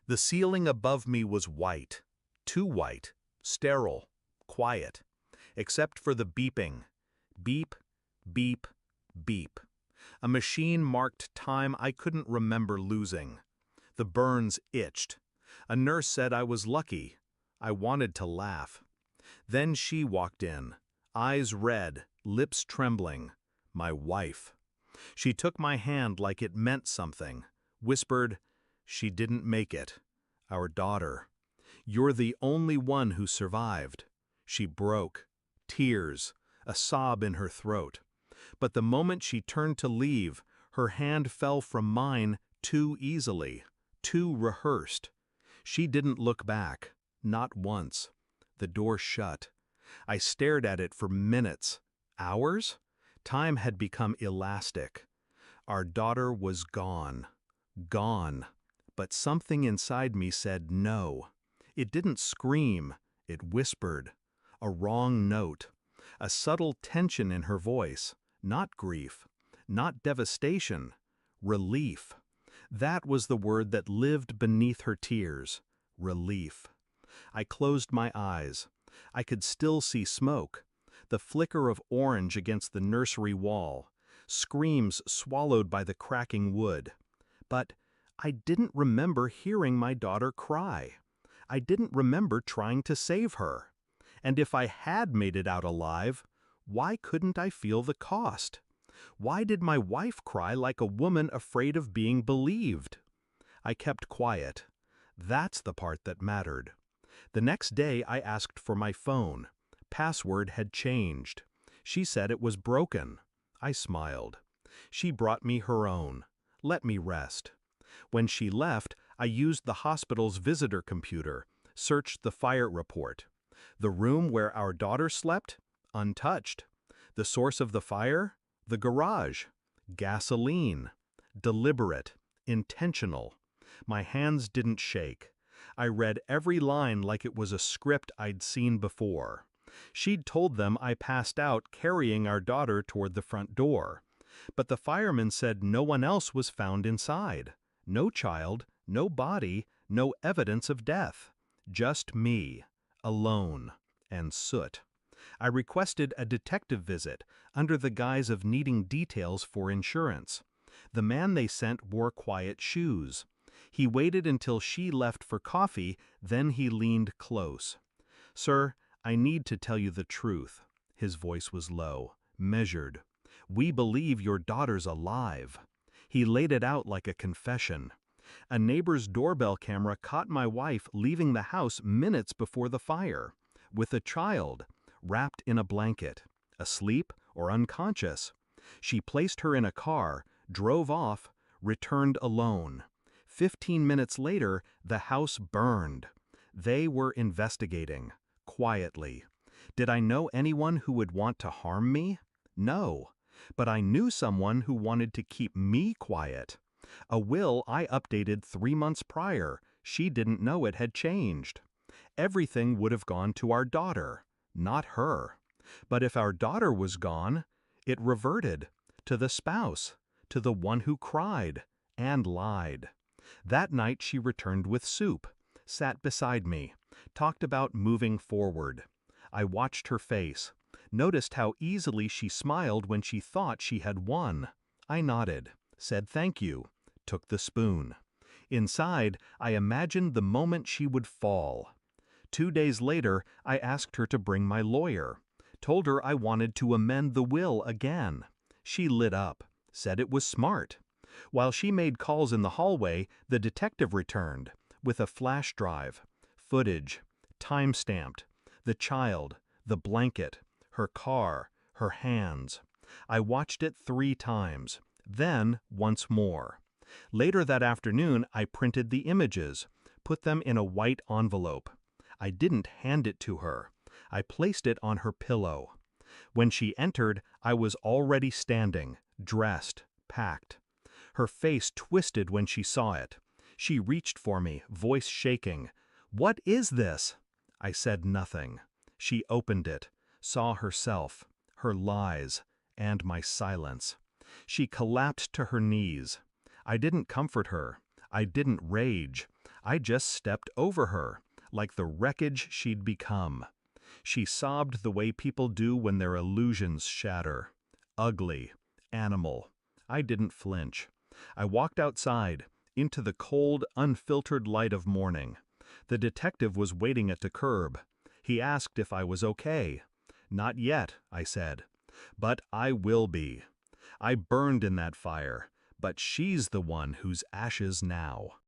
The ceiling above me was white, too white, sterile, quiet, except for the beeping. Beep, beep, beep. A machine marked time I couldn't remember losing. The burns itched. A nurse said I was lucky. I wanted to laugh. Then she walked in, eyes red, lips trembling. My wife. She took my hand like it meant something, whispered, "She didn't make it. Our daughter. You're the only one who survived." She broke. Tears, a sob in her throat. But the moment she turned to leave, her hand fell from mine too easily, too rehearsed. She didn't look back, not once. The door shut. I stared at it for minutes. Hours? Time had become elastic. Our daughter was gone. Gone. But something inside me said no. It didn't scream, it whispered. A wrong note. A subtle tension in her voice. Not grief. Not devastation. Relief. That was the word that lived beneath her tears. Relief. I closed my eyes. I could still see smoke. The flicker of orange against the nursery wall. Screams swallowed by the cracking wood. But I didn't remember hearing my daughter cry. I didn't remember trying to save her. And if I had made it out alive, why couldn't I feel the cost? Why did my wife cry like a woman afraid of being believed? I kept quiet. That's the part that mattered. The next day I asked for my phone. Password had changed. She said it was broken. I smiled. She brought me her own. Let me rest. When she left, I used the hospital's visitor computer, searched the fire report. The room where our daughter slept? Untouched. The source of the fire? The garage. Gasoline. Deliberate. Intentional. My hands didn't shake. I read every line like it was a script I'd seen before. She'd told them I passed out carrying our daughter toward the front door. But the fireman said no one else was found inside. No child, no body, no evidence of death. Just me, alone, and soot. I requested a detective visit under the guise of needing details for insurance. The man they sent wore quiet shoes. He waited until she left for coffee, then he leaned close. "Sir, I need to tell you the truth." His voice was low, measured. "We believe your daughter's alive." He laid it out like a confession. A neighbor's doorbell camera caught my wife leaving the house minutes before the fire, with a child, wrapped in a blanket, asleep or unconscious. She placed her in a car, drove off, returned alone. 15 minutes later, the house burned. They were investigating, quietly. Did I know anyone who would want to harm me? No. But I knew someone who wanted to keep me quiet. A will I updated 3 months prior. She didn't know it had changed. Everything would have gone to our daughter, not her. But if our daughter was gone, it reverted to the spouse, to the one who cried and lied. That night she returned with soup, sat beside me, talked about moving forward. I watched her face, noticed how easily she smiled when she thought she had won. I nodded, said thank you, took the spoon. Inside, I imagined the moment she would fall. 2 days later, I asked her to bring my lawyer, told her I wanted to amend the will again. She lit up, said it was smart. While she made calls in the hallway, the detective returned, with a flash drive, footage, time-stamped, the child, the blanket, her car, her hands. I watched it 3 times, then once more. Later that afternoon, I printed the images, put them in a white envelope. I didn't hand it to her. I placed it on her pillow. When she entered, I was already standing, dressed, packed. Her face twisted when she saw it. She reached for me, voice shaking. "What is this?" I said nothing. She opened it, saw herself, her lies, and my silence. She collapsed to her knees. I didn't comfort her. I didn't rage. I just stepped over her, like the wreckage she'd become. She sobbed the way people do when their illusions shatter. Ugly. Animal. I didn't flinch. I walked outside, into the cold, unfiltered light of morning. The detective was waiting at the curb. He asked if I was okay. Not yet, I said. But I will be. I burned in that fire, but she's the one who's ashes now.